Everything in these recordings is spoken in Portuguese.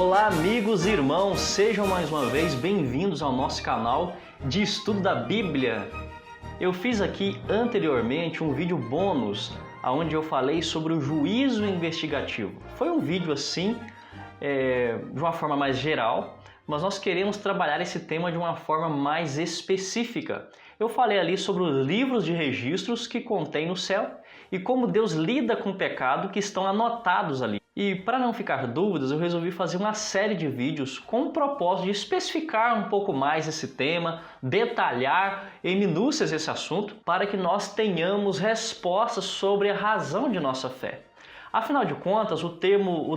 Olá, amigos e irmãos, sejam mais uma vez bem-vindos ao nosso canal de estudo da Bíblia. Eu fiz aqui anteriormente um vídeo bônus, onde eu falei sobre o juízo investigativo. Foi um vídeo assim, de uma forma mais geral, mas nós queremos trabalhar esse tema de uma forma mais específica. Eu falei ali sobre os livros de registros que contém no céu e como Deus lida com o pecado que estão anotados ali. E para não ficar dúvidas, eu resolvi fazer uma série de vídeos com o propósito de especificar um pouco mais esse tema, detalhar em minúcias esse assunto, para que nós tenhamos respostas sobre a razão de nossa fé. Afinal de contas, o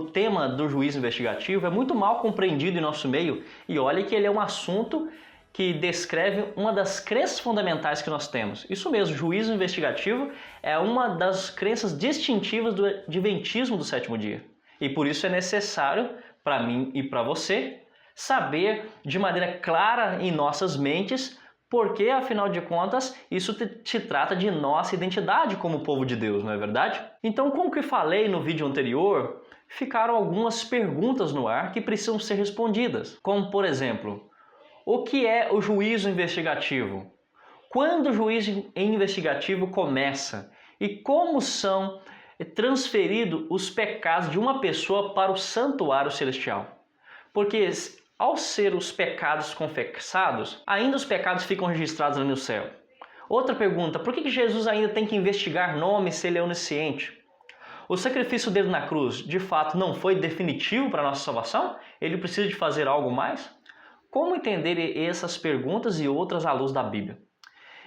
tema do juízo investigativo é muito mal compreendido em nosso meio, e olha que ele é um assunto que descreve uma das crenças fundamentais que nós temos. Isso mesmo, juízo investigativo é uma das crenças distintivas do adventismo do sétimo dia. E por isso é necessário, para mim e para você, saber de maneira clara em nossas mentes, porque, afinal de contas, isso se trata de nossa identidade como povo de Deus, não é verdade? Então, como que falei no vídeo anterior, ficaram algumas perguntas no ar que precisam ser respondidas. Como, por exemplo, o que é o juízo investigativo? Quando o juízo investigativo começa? E como são transferidos os pecados de uma pessoa para o santuário celestial? Porque ao ser os pecados confessados, ainda os pecados ficam registrados no céu. Outra pergunta, por que Jesus ainda tem que investigar nomes se ele é onisciente? O sacrifício dele na cruz, de fato, não foi definitivo para a nossa salvação? Ele precisa de fazer algo mais? Como entender essas perguntas e outras à luz da Bíblia?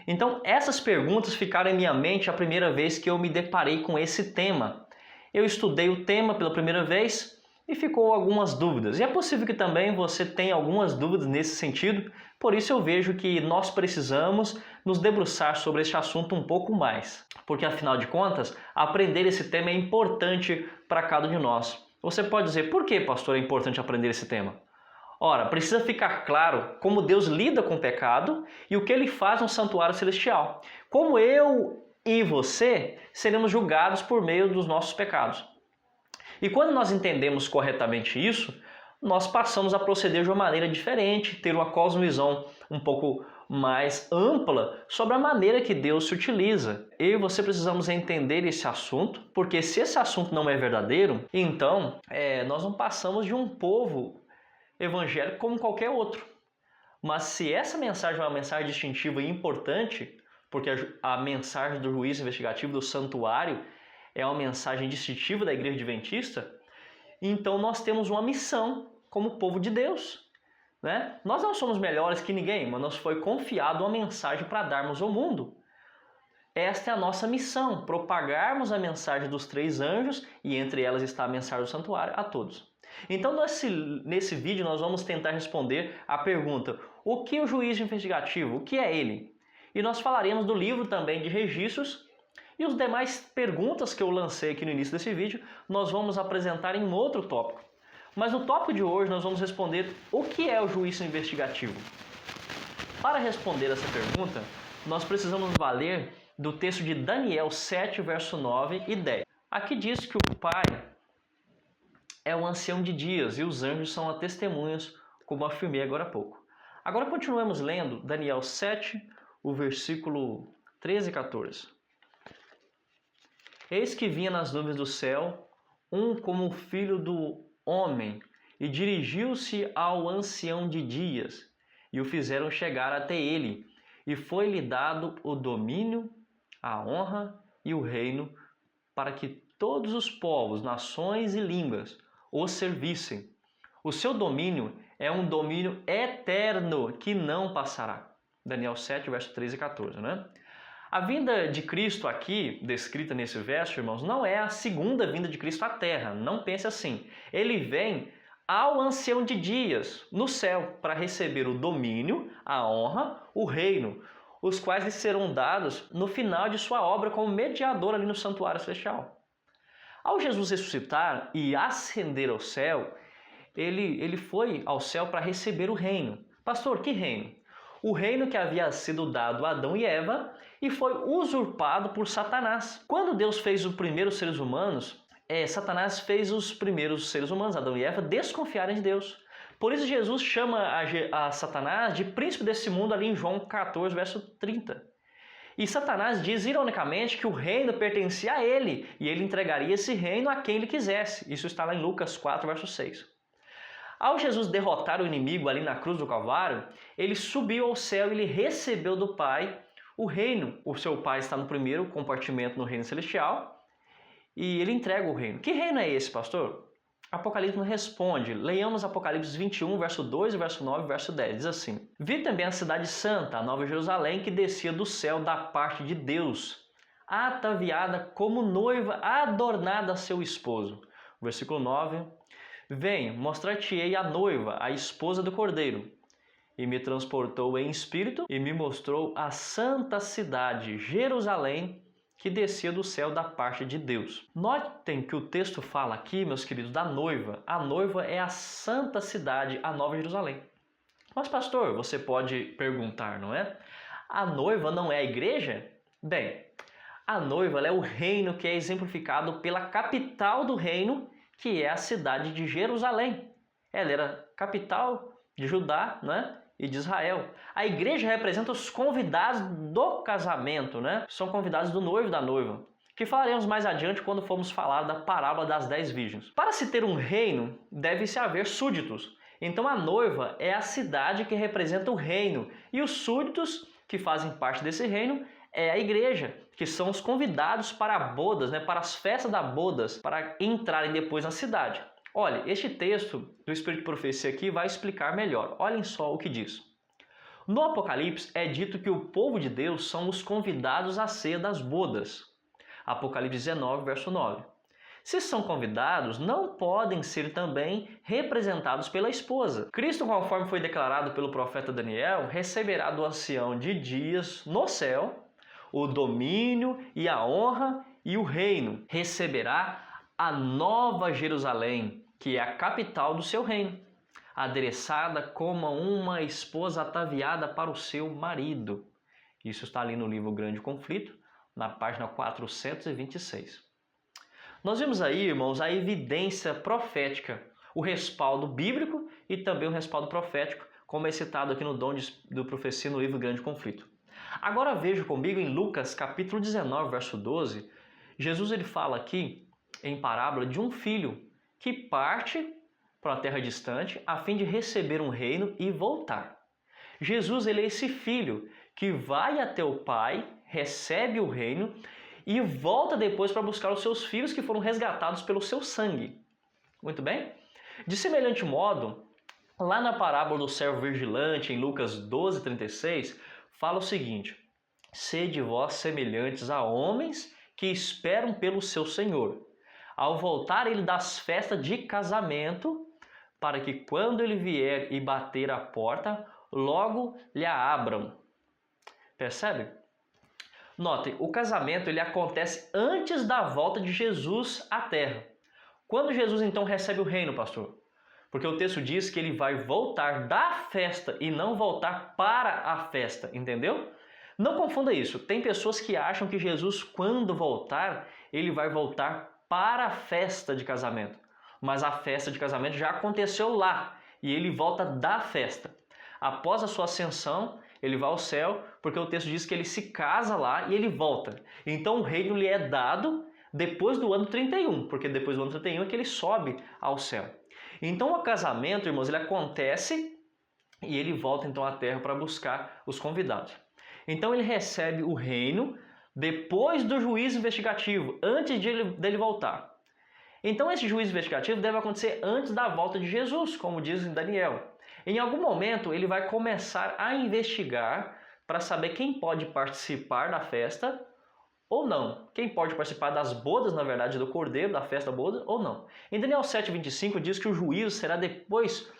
Então, essas perguntas ficaram em minha mente a primeira vez que eu me deparei com esse tema. Eu estudei o tema pela primeira vez e ficou algumas dúvidas. E é possível que também você tenha algumas dúvidas nesse sentido, por isso eu vejo que nós precisamos nos debruçar sobre este assunto um pouco mais. Porque, afinal de contas, aprender esse tema é importante para cada um de nós. Você pode dizer, por que, pastor, é importante aprender esse tema? Ora, precisa ficar claro como Deus lida com o pecado e o que Ele faz no santuário celestial. Como eu e você seremos julgados por meio dos nossos pecados. E quando nós entendemos corretamente isso, nós passamos a proceder de uma maneira diferente, ter uma cosmovisão um pouco mais ampla sobre a maneira que Deus se utiliza. Eu e você precisamos entender esse assunto, porque se esse assunto não é verdadeiro, então nós não passamos de um povo evangélico como qualquer outro. Mas se essa mensagem é uma mensagem distintiva e importante, porque a mensagem do juízo investigativo do santuário é uma mensagem distintiva da Igreja Adventista, então nós temos uma missão como povo de Deus, né? Nós não somos melhores que ninguém, mas nos foi confiado uma mensagem para darmos ao mundo. Esta é a nossa missão, propagarmos a mensagem dos três anjos, e entre elas está a mensagem do santuário, a todos. Então, nesse vídeo, nós vamos tentar responder a pergunta: o que é o juízo investigativo? O que é ele? E nós falaremos do livro também de registros, e as demais perguntas que eu lancei aqui no início desse vídeo, nós vamos apresentar em um outro tópico. Mas no tópico de hoje, nós vamos responder o que é o juízo investigativo. Para responder essa pergunta, nós precisamos valer do texto de Daniel 7, verso 9 e 10. Aqui diz que o Pai é o ancião de dias e os anjos são as testemunhas, como afirmei agora há pouco. Agora continuemos lendo Daniel 7, o versículo 13 e 14. Eis que vinha nas nuvens do céu um como o filho do homem, e dirigiu-se ao ancião de dias, e o fizeram chegar até ele, e foi-lhe dado o domínio, a honra e o reino, para que todos os povos, nações e línguas o servissem. O seu domínio é um domínio eterno que não passará. Daniel 7, verso 13 e 14, né? A vinda de Cristo aqui, descrita nesse verso, irmãos, não é a segunda vinda de Cristo à Terra. Não pense assim. Ele vem ao ancião de dias, no céu, para receber o domínio, a honra, o reino, os quais lhe serão dados no final de sua obra como mediador ali no santuário celestial. Ao Jesus ressuscitar e ascender ao céu, ele foi ao céu para receber o reino. Pastor, que reino? O reino que havia sido dado a Adão e Eva e foi usurpado por Satanás. Quando Deus fez os primeiros seres humanos, Satanás fez os primeiros seres humanos, Adão e Eva, desconfiarem de Deus. Por isso Jesus chama a Satanás de príncipe desse mundo ali em João 14, verso 30. E Satanás diz ironicamente que o reino pertencia a ele e ele entregaria esse reino a quem ele quisesse. Isso está lá em Lucas 4, verso 6. Ao Jesus derrotar o inimigo ali na cruz do Calvário, ele subiu ao céu e ele recebeu do Pai o reino. O seu Pai está no primeiro compartimento no reino celestial e ele entrega o reino. Que reino é esse, pastor? Apocalipse não responde. Leiamos Apocalipse 21, verso 2, verso 9 e verso 10. Diz assim: Vi também a cidade santa, a nova Jerusalém, que descia do céu da parte de Deus, ataviada como noiva adornada a seu esposo. Versículo 9. Vem, mostrar-te-ei a noiva, a esposa do Cordeiro. E me transportou em espírito e me mostrou a santa cidade, Jerusalém, que descia do céu da parte de Deus. Notem que o texto fala aqui, meus queridos, da noiva. A noiva é a santa cidade, a Nova Jerusalém. Mas, pastor, você pode perguntar, não é? A noiva não é a igreja? Bem, a noiva é o reino que é exemplificado pela capital do reino, que é a cidade de Jerusalém. Ela era capital de Judá, né? E de Israel. A igreja representa os convidados do casamento, né? São convidados do noivo e da noiva, que falaremos mais adiante quando formos falar da parábola das 10 virgens. Para se ter um reino, deve-se haver súditos. Então a noiva é a cidade que representa o reino, e os súditos, que fazem parte desse reino, é a igreja, que são os convidados para bodas, né? Para as festas das bodas, para entrarem depois na cidade. Olha, este texto do Espírito de Profecia aqui vai explicar melhor. Olhem só o que diz. No Apocalipse é dito que o povo de Deus são os convidados à ceia das bodas. Apocalipse 19, verso 9. Se são convidados, não podem ser também representados pela esposa. Cristo, conforme foi declarado pelo profeta Daniel, receberá do ancião de dias no céu o domínio e a honra e o reino. Receberá a nova Jerusalém, que é a capital do seu reino, adereçada como uma esposa ataviada para o seu marido. Isso está ali no livro Grande Conflito, na página 426. Nós vemos aí, irmãos, a evidência profética, o respaldo bíblico e também o respaldo profético, como é citado aqui no Dom do Profecia no livro Grande Conflito. Agora veja comigo em Lucas capítulo 19, verso 12, Jesus ele fala aqui em parábola de um filho que parte para uma terra distante a fim de receber um reino e voltar. Jesus ele é esse filho que vai até o pai, recebe o reino e volta depois para buscar os seus filhos que foram resgatados pelo seu sangue. Muito bem? De semelhante modo, lá na parábola do servo vigilante, em Lucas 12, 36, fala o seguinte: sede vós semelhantes a homens que esperam pelo seu Senhor, ao voltar ele das festas de casamento, para que quando ele vier e bater a porta, logo lhe a abram. Percebe? Notem, o casamento ele acontece antes da volta de Jesus à terra. Quando Jesus então recebe o reino, pastor? Porque o texto diz que ele vai voltar da festa e não voltar para a festa, entendeu? Não confunda isso. Tem pessoas que acham que Jesus, quando voltar, ele vai voltar para a festa de casamento. Mas a festa de casamento já aconteceu lá e ele volta da festa. Após a sua ascensão, ele vai ao céu, porque o texto diz que ele se casa lá e ele volta. Então o reino lhe é dado depois do ano 31, porque depois do ano 31 é que ele sobe ao céu. Então o casamento, irmãos, ele acontece e ele volta então à terra para buscar os convidados. Então ele recebe o reino depois do juízo investigativo, antes dele voltar. Então esse juízo investigativo deve acontecer antes da volta de Jesus, como diz em Daniel. Em algum momento ele vai começar a investigar para saber quem pode participar da festa ou não. Quem pode participar das bodas, na verdade, do Cordeiro, da festa da boda ou não. Em Daniel 7,25 diz que o juízo será depois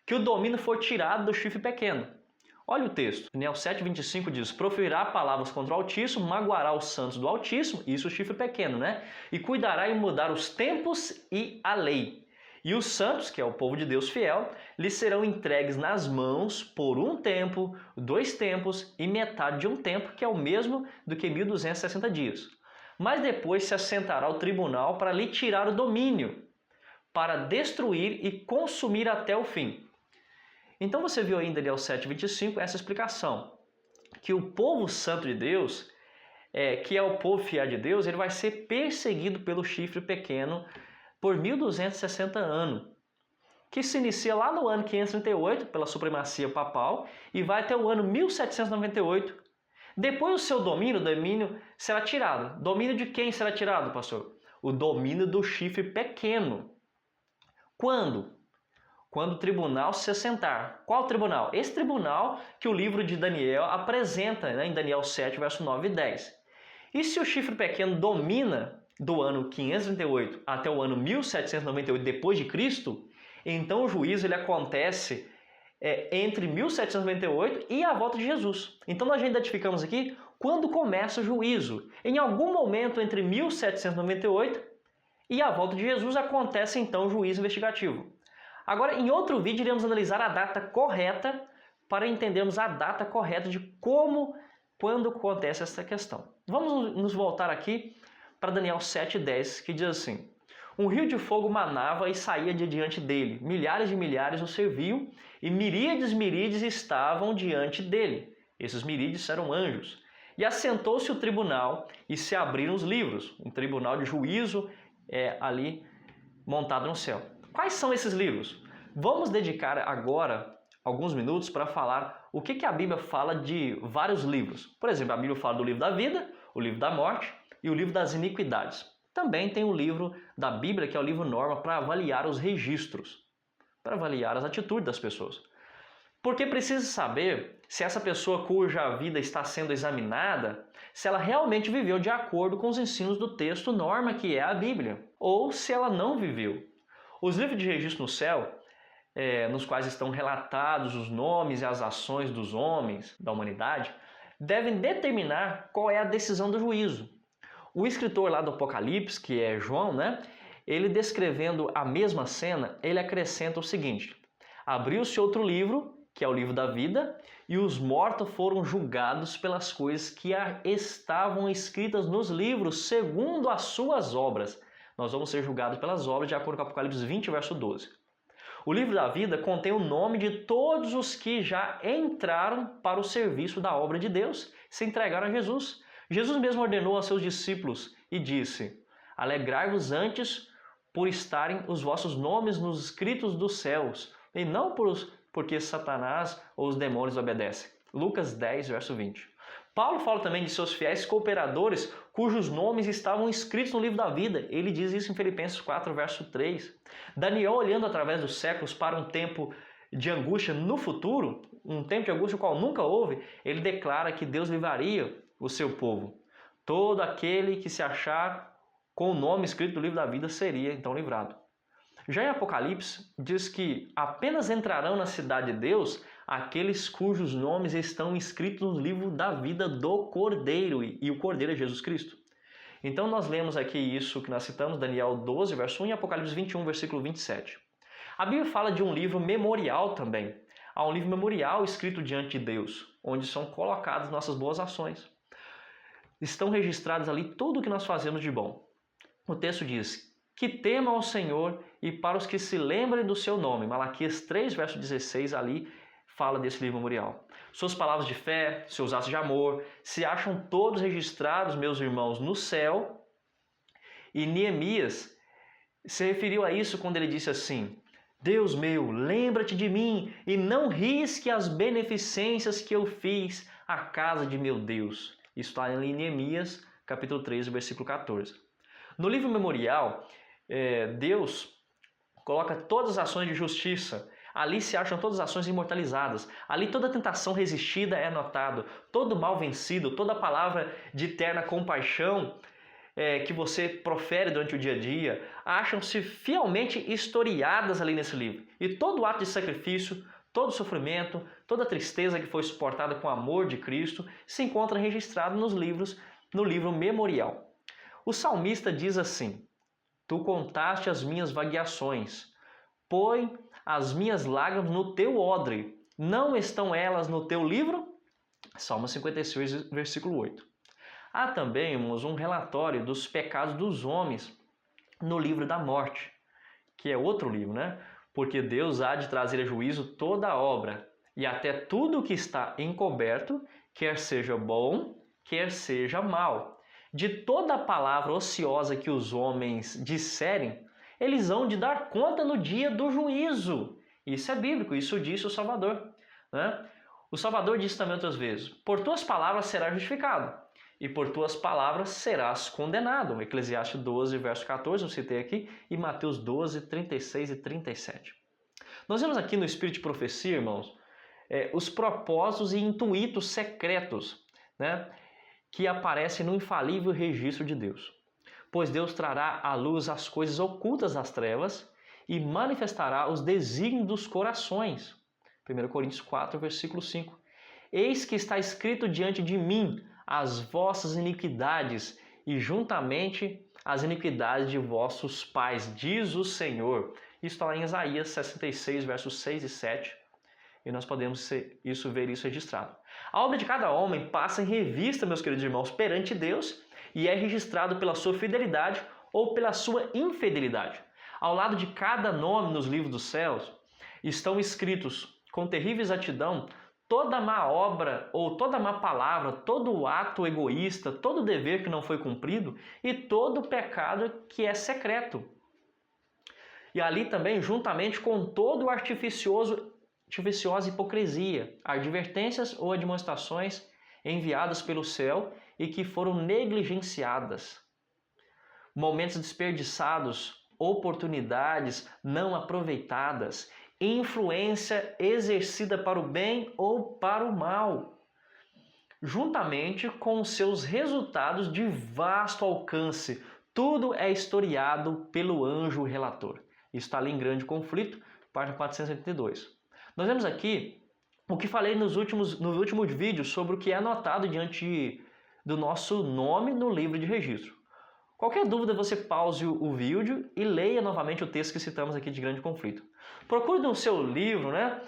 que o domínio for tirado do chifre pequeno. Olha o texto. Daniel 7,25 diz: proferirá palavras contra o Altíssimo, magoará os santos do Altíssimo, isso o chifre pequeno, né? E cuidará em mudar os tempos e a lei. E os santos, que é o povo de Deus fiel, lhes serão entregues nas mãos por um tempo, 2 tempos e metade de um tempo, que é o mesmo do que 1260 dias. mas depois se assentará o tribunal para lhe tirar o domínio, para destruir e consumir até o fim. Então você viu aí em Daniel 7:25 essa explicação, que o povo santo de Deus, que é o povo fiel de Deus, ele vai ser perseguido pelo chifre pequeno por 1260 anos, que se inicia lá no ano 538 pela supremacia papal e vai até o ano 1798. Depois o seu domínio será tirado. Domínio de quem será tirado, pastor? O domínio do chifre pequeno. Quando? Quando o tribunal se assentar. Qual tribunal? Esse tribunal que o livro de Daniel apresenta, né, em Daniel 7, verso 9 e 10. E se o chifre pequeno domina do ano 538 até o ano 1798 depois de Cristo, então o juízo ele acontece entre 1798 e a volta de Jesus. Então nós já identificamos aqui quando começa o juízo. Em algum momento entre 1798 e a volta de Jesus acontece então o juízo investigativo. Agora, em outro vídeo, iremos analisar a data correta para entendermos a data correta de quando acontece essa questão. Vamos nos voltar aqui para Daniel 7:10, que diz assim: um rio de fogo manava e saía de diante dele. Milhares de milhares o serviam e miríades estavam diante dele. Esses miríades eram anjos. E assentou-se o tribunal e se abriram os livros. Um tribunal de juízo ali montado no céu. Quais são esses livros? Vamos dedicar agora alguns minutos para falar o que a Bíblia fala de vários livros. Por exemplo, a Bíblia fala do livro da vida, o livro da morte e o livro das iniquidades. Também tem o livro da Bíblia, que é o livro norma, para avaliar os registros, para avaliar as atitudes das pessoas. Porque precisa saber se essa pessoa cuja vida está sendo examinada, se ela realmente viveu de acordo com os ensinos do texto norma, que é a Bíblia, ou se ela não viveu. Os livros de registro no céu, nos quais estão relatados os nomes e as ações dos homens, da humanidade, devem determinar qual é a decisão do juízo. O escritor lá do Apocalipse, que é João, ele descrevendo a mesma cena, ele acrescenta o seguinte: abriu-se outro livro, que é o livro da vida, e os mortos foram julgados pelas coisas que estavam escritas nos livros, segundo as suas obras. Nós vamos ser julgados pelas obras, de acordo com Apocalipse 20, verso 12. O livro da vida contém o nome de todos os que já entraram para o serviço da obra de Deus, se entregaram a Jesus. Jesus mesmo ordenou a seus discípulos e disse: alegrai-vos antes por estarem os vossos nomes nos escritos dos céus, e não porque Satanás ou os demônios obedecem. Lucas 10, verso 20. Paulo fala também de seus fiéis cooperadores, cujos nomes estavam escritos no livro da vida. Ele diz isso em Filipenses 4, verso 3. Daniel, olhando através dos séculos para um tempo de angústia no futuro, um tempo de angústia o qual nunca houve, ele declara que Deus livraria o seu povo. Todo aquele que se achar com o nome escrito no livro da vida seria então livrado. Já em Apocalipse, diz que apenas entrarão na cidade de Deus aqueles cujos nomes estão escritos no livro da vida do Cordeiro, e o Cordeiro é Jesus Cristo. Então nós lemos aqui isso que nós citamos, Daniel 12, verso 1 e Apocalipse 21, versículo 27. A Bíblia fala de um livro memorial também. Há um livro memorial escrito diante de Deus, onde são colocadas nossas boas ações. Estão registrados ali tudo o que nós fazemos de bom. O texto diz: que temam ao Senhor e para os que se lembrem do seu nome. Malaquias 3, verso 16, ali fala desse livro memorial. Suas palavras de fé, seus atos de amor, se acham todos registrados, meus irmãos, no céu. E Neemias se referiu a isso quando ele disse assim: Deus meu, lembra-te de mim e não risque as beneficências que eu fiz à casa de meu Deus. Isso está em Neemias, capítulo 13, versículo 14. No livro memorial, Deus coloca todas as ações de justiça. Ali se acham todas as ações imortalizadas. Ali toda tentação resistida é anotado. Todo mal vencido, toda palavra de eterna compaixão que você profere durante o dia a dia, acham-se fielmente historiadas ali nesse livro. E todo ato de sacrifício, todo sofrimento, toda tristeza que foi suportada com o amor de Cristo se encontra registrado no livro memorial. O salmista diz assim: tu contaste as minhas vagueações, põe as minhas lágrimas no teu odre, não estão elas no teu livro? Salmo 56, versículo 8. Há também, irmãos, um relatório dos pecados dos homens no livro da morte, que é outro livro, né? Porque Deus há de trazer a juízo toda a obra e até tudo o que está encoberto, quer seja bom, quer seja mal. De toda a palavra ociosa que os homens disserem, eles hão de dar conta no dia do juízo. Isso é bíblico, isso disse o Salvador, né? O Salvador disse também outras vezes: por tuas palavras serás justificado, e por tuas palavras serás condenado. Eclesiastes 12, verso 14, eu citei aqui, e Mateus 12, 36 e 37. Nós vemos aqui no Espírito de Profecia, irmãos, os propósitos e intuitos secretos, né, que aparecem no infalível registro de Deus. Pois Deus trará à luz as coisas ocultas das trevas e manifestará os desígnios dos corações. 1 Coríntios 4, versículo 5. Eis que está escrito diante de mim as vossas iniquidades e juntamente as iniquidades de vossos pais, diz o Senhor. Isso está lá em Isaías 66, versos 6 e 7. E nós podemos ver isso registrado. A obra de cada homem passa em revista, meus queridos irmãos, perante Deus e é registrado pela sua fidelidade ou pela sua infidelidade. Ao lado de cada nome nos livros dos céus estão escritos com terrível exatidão toda má obra ou toda má palavra, todo ato egoísta, todo dever que não foi cumprido e todo pecado que é secreto. E ali também, juntamente com todo o artificiosa hipocrisia, advertências ou admoestações enviadas pelo céu e que foram negligenciadas. Momentos desperdiçados, oportunidades não aproveitadas, influência exercida para o bem ou para o mal, juntamente com seus resultados de vasto alcance. Tudo é historiado pelo anjo relator. Isso está ali em Grande Conflito, página 482. Nós vemos aqui o que falei no último vídeo sobre o que é anotado diante do nosso nome no livro de registro. Qualquer dúvida, você pause o vídeo e leia novamente o texto que citamos aqui de Grande Conflito. Procure no seu livro, né?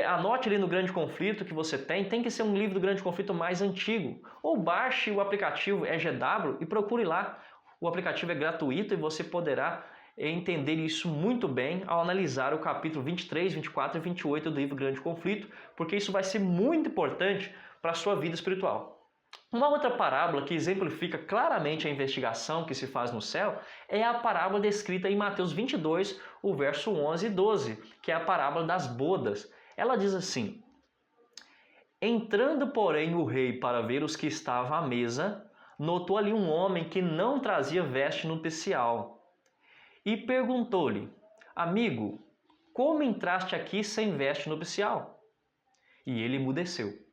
Anote ali no Grande Conflito que você tem que ser um livro do Grande Conflito mais antigo. Ou baixe o aplicativo EGW e procure lá. O aplicativo é gratuito e você poderá entender isso muito bem ao analisar o capítulo 23, 24 e 28 do livro Grande Conflito, porque isso vai ser muito importante para a sua vida espiritual. Uma outra parábola que exemplifica claramente a investigação que se faz no céu é a parábola descrita em Mateus 22, o verso 11 e 12, que é a parábola das bodas. Ela diz assim: entrando, porém, o rei para ver os que estavam à mesa, notou ali um homem que não trazia veste nupcial e perguntou-lhe: amigo, como entraste aqui sem veste nupcial? E ele emudeceu.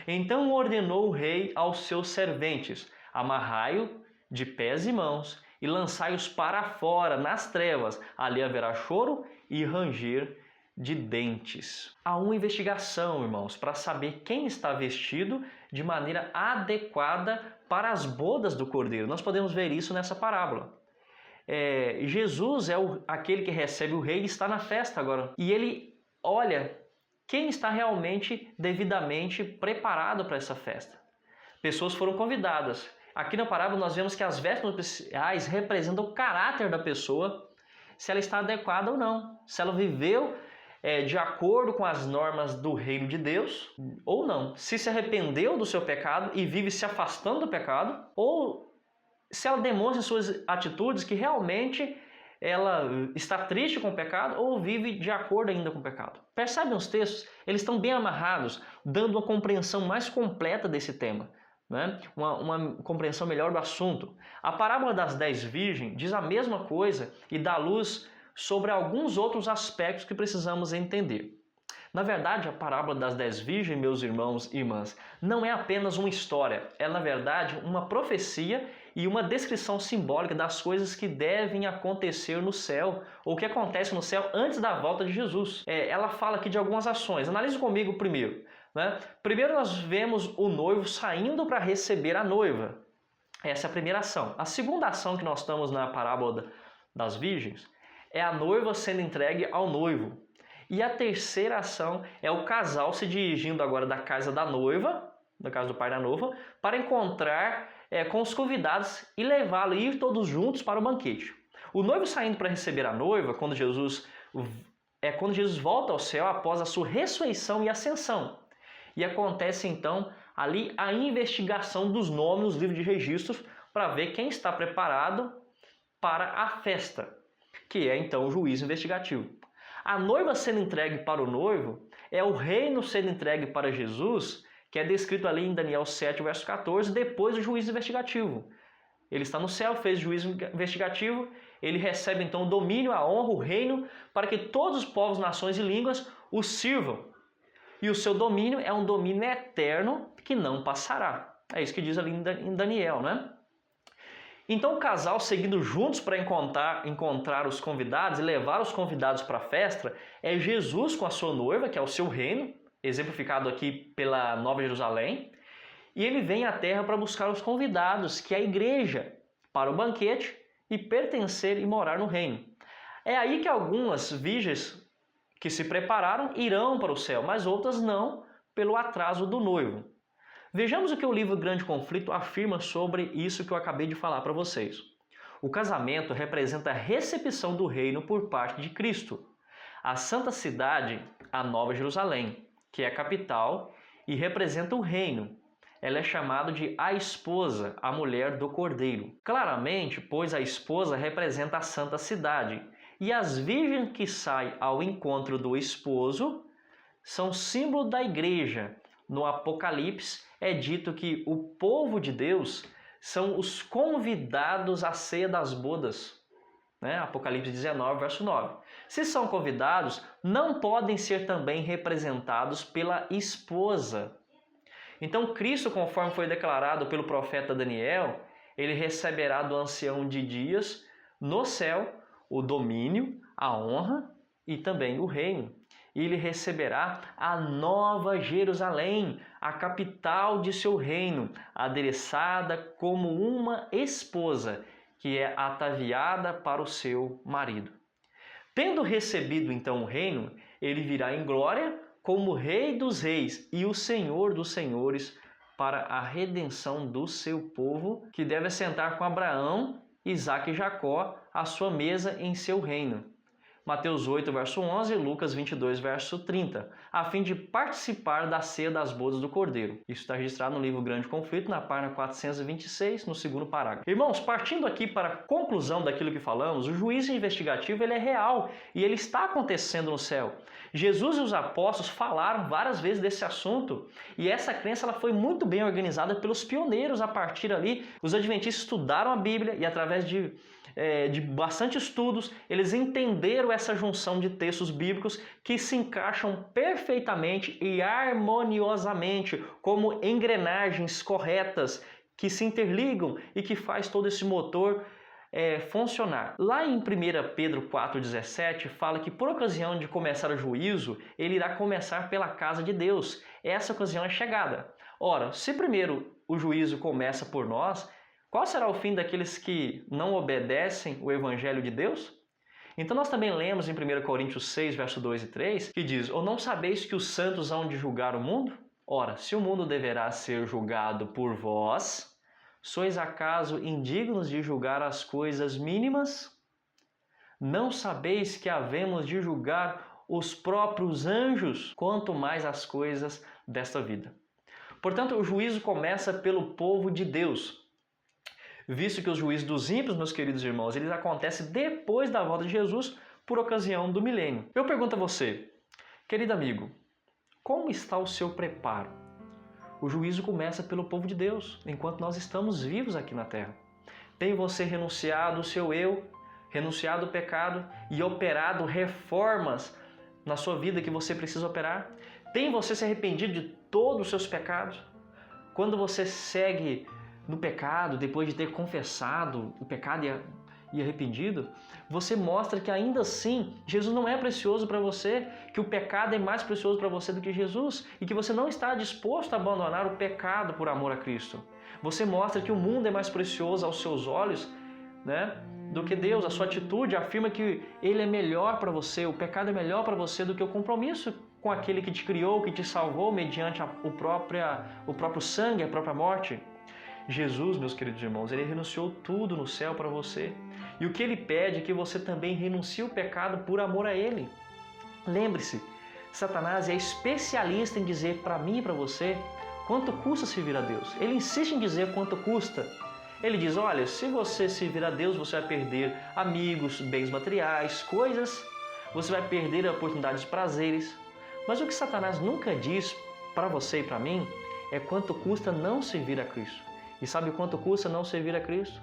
Então ordenou o rei aos seus serventes: amarrai-o de pés e mãos e lançai-os para fora nas trevas, ali haverá choro e ranger de dentes. Há uma investigação, irmãos, para saber quem está vestido de maneira adequada para as bodas do Cordeiro. Nós podemos ver isso nessa parábola. Jesus é aquele que recebe o rei e está na festa agora. E ele olha quem está realmente devidamente preparado para essa festa. Pessoas foram convidadas. Aqui na parábola nós vemos que as vestes nupciais representam o caráter da pessoa, se ela está adequada ou não. Se ela viveu de acordo com as normas do reino de Deus ou não. Se arrependeu do seu pecado e vive se afastando do pecado, ou se ela demonstra em suas atitudes que realmente ela está triste com o pecado ou vive de acordo ainda com o pecado. Percebem os textos? Eles estão bem amarrados, dando uma compreensão mais completa desse tema, né? Uma compreensão melhor do assunto. A parábola das 10 virgens diz a mesma coisa e dá luz sobre alguns outros aspectos que precisamos entender. Na verdade, a parábola das 10 virgens, meus irmãos e irmãs, não é apenas uma história. É, na verdade, uma profecia e uma descrição simbólica das coisas que devem acontecer no céu, ou que acontece no céu antes da volta de Jesus. Ela fala aqui de algumas ações. Analise comigo primeiro, né? Primeiro nós vemos o noivo saindo para receber a noiva. Essa é a primeira ação. A segunda ação que nós estamos na parábola das virgens é a noiva sendo entregue ao noivo. E a terceira ação é o casal se dirigindo agora da casa da noiva, da casa do pai da noiva, para encontrar com os convidados e levá-lo, ir todos juntos para o banquete. O noivo saindo para receber a noiva, quando Jesus volta ao céu após a sua ressurreição e ascensão. E acontece então ali a investigação dos nomes nos livros de registros para ver quem está preparado para a festa, que é então o juízo investigativo. A noiva sendo entregue para o noivo é o reino sendo entregue para Jesus, que é descrito ali em Daniel 7, verso 14, depois do juízo investigativo. Ele está no céu, fez o juízo investigativo, ele recebe então o domínio, a honra, o reino, para que todos os povos, nações e línguas o sirvam. E o seu domínio é um domínio eterno que não passará. É isso que diz ali em Daniel, né? Então o casal seguindo juntos para encontrar os convidados e levar os convidados para a festa é Jesus com a sua noiva, que é o seu reino, exemplificado aqui pela Nova Jerusalém. E ele vem à terra para buscar os convidados, que é a igreja, para o banquete e pertencer e morar no reino. É aí que algumas virgens que se prepararam irão para o céu, mas outras não, pelo atraso do noivo. Vejamos o que o livro Grande Conflito afirma sobre isso que eu acabei de falar para vocês. O casamento representa a recepção do reino por parte de Cristo. A santa cidade, a Nova Jerusalém, que é a capital e representa o reino. Ela é chamada de a esposa, a mulher do Cordeiro. Claramente, pois a esposa representa a santa cidade, e as virgens que saem ao encontro do esposo são símbolo da igreja. No Apocalipse é dito que o povo de Deus são os convidados à ceia das bodas. Apocalipse 19, verso 9. Se são convidados, não podem ser também representados pela esposa. Então Cristo, conforme foi declarado pelo profeta Daniel, ele receberá do ancião de dias no céu o domínio, a honra e também o reino. E ele receberá a Nova Jerusalém, a capital de seu reino, adereçada como uma esposa que é ataviada para o seu marido. Tendo recebido então o reino, ele virá em glória como Rei dos Reis e o Senhor dos Senhores para a redenção do seu povo, que deve assentar com Abraão, Isaque e Jacó à sua mesa em seu reino. Mateus 8, verso 11 e Lucas 22, verso 30, a fim de participar da ceia das bodas do Cordeiro. Isso está registrado no livro Grande Conflito, na página 426, no segundo parágrafo. Irmãos, partindo aqui para a conclusão daquilo que falamos, o juízo investigativo ele é real e ele está acontecendo no céu. Jesus e os apóstolos falaram várias vezes desse assunto e essa crença ela foi muito bem organizada pelos pioneiros a partir ali. Os adventistas estudaram a Bíblia e através de bastante estudos, eles entenderam essa junção de textos bíblicos que se encaixam perfeitamente e harmoniosamente como engrenagens corretas que se interligam e que faz todo esse motor funcionar. Lá em 1 Pedro 4,17 fala que por ocasião de começar o juízo, ele irá começar pela casa de Deus. Essa ocasião é chegada. Ora, se primeiro o juízo começa por nós, qual será o fim daqueles que não obedecem o Evangelho de Deus? Então nós também lemos em 1 Coríntios 6, verso 2 e 3, que diz: Ou não sabeis que os santos hão de julgar o mundo? Ora, se o mundo deverá ser julgado por vós, sois acaso indignos de julgar as coisas mínimas? Não sabeis que havemos de julgar os próprios anjos, quanto mais as coisas desta vida? Portanto, o juízo começa pelo povo de Deus. Visto que os juízos dos ímpios, meus queridos irmãos, eles acontecem depois da volta de Jesus por ocasião do milênio. Eu pergunto a você, querido amigo, como está o seu preparo? O juízo começa pelo povo de Deus, enquanto nós estamos vivos aqui na terra. Tem você renunciado ao seu eu, renunciado ao pecado e operado reformas na sua vida que você precisa operar? Tem você se arrependido de todos os seus pecados? Quando você segue no pecado, depois de ter confessado o pecado e arrependido, você mostra que ainda assim Jesus não é precioso para você, que o pecado é mais precioso para você do que Jesus e que você não está disposto a abandonar o pecado por amor a Cristo. Você mostra que o mundo é mais precioso aos seus olhos, do que Deus. A sua atitude afirma que Ele é melhor para você, o pecado é melhor para você do que o compromisso com aquele que te criou, que te salvou mediante o próprio sangue, a própria morte. Jesus, meus queridos irmãos, ele renunciou tudo no céu para você. E o que ele pede é que você também renuncie o pecado por amor a ele. Lembre-se, Satanás é especialista em dizer para mim e para você quanto custa servir a Deus. Ele insiste em dizer quanto custa. Ele diz, olha, se você servir a Deus, você vai perder amigos, bens materiais, coisas, você vai perder a oportunidade de prazeres. Mas o que Satanás nunca diz para você e para mim é quanto custa não servir a Cristo. E sabe quanto custa não servir a Cristo?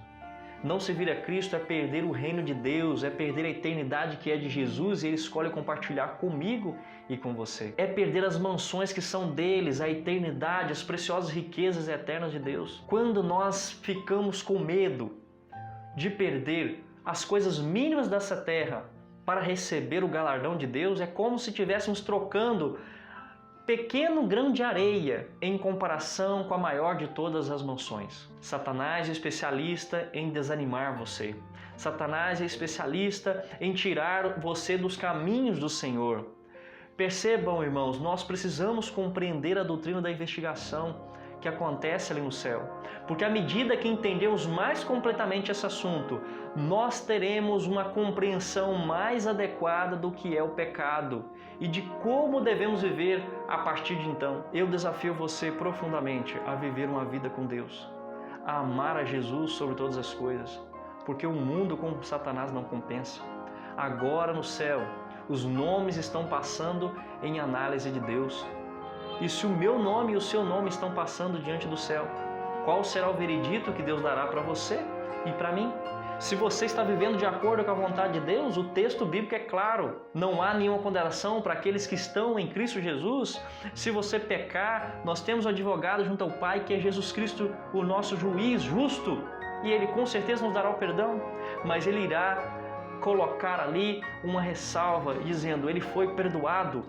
Não servir a Cristo é perder o reino de Deus, é perder a eternidade que é de Jesus e Ele escolhe compartilhar comigo e com você. É perder as mansões que são deles, a eternidade, as preciosas riquezas eternas de Deus. Quando nós ficamos com medo de perder as coisas mínimas dessa terra para receber o galardão de Deus, é como se estivéssemos trocando pequeno grão de areia em comparação com a maior de todas as mansões. Satanás é especialista em desanimar você. Satanás é especialista em tirar você dos caminhos do Senhor. Percebam, irmãos, nós precisamos compreender a doutrina da investigação que acontece ali no céu. Porque à medida que entendemos mais completamente esse assunto, nós teremos uma compreensão mais adequada do que é o pecado e de como devemos viver a partir de então. Eu desafio você profundamente a viver uma vida com Deus, a amar a Jesus sobre todas as coisas, porque o mundo com Satanás não compensa. Agora no céu, os nomes estão passando em análise de Deus. E se o meu nome e o seu nome estão passando diante do céu, qual será o veredito que Deus dará para você e para mim? Se você está vivendo de acordo com a vontade de Deus, o texto bíblico é claro. Não há nenhuma condenação para aqueles que estão em Cristo Jesus. Se você pecar, nós temos um advogado junto ao Pai, que é Jesus Cristo, o nosso juiz justo. E Ele com certeza nos dará o perdão, mas Ele irá colocar ali uma ressalva, dizendo, Ele foi perdoado.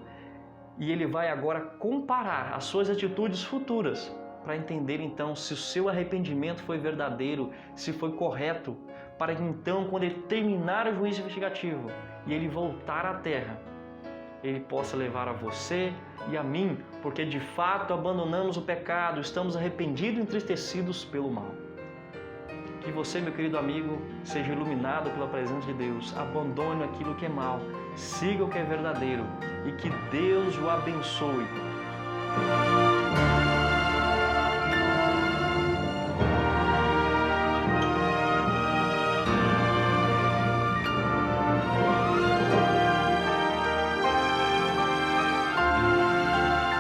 E Ele vai agora comparar as suas atitudes futuras, para entender então se o seu arrependimento foi verdadeiro, se foi correto, para que então, quando Ele terminar o juízo investigativo e Ele voltar à terra, Ele possa levar a você e a mim, porque de fato abandonamos o pecado, estamos arrependidos e entristecidos pelo mal. Que você, meu querido amigo, seja iluminado pela presença de Deus, abandone aquilo que é mal, siga o que é verdadeiro e que Deus o abençoe.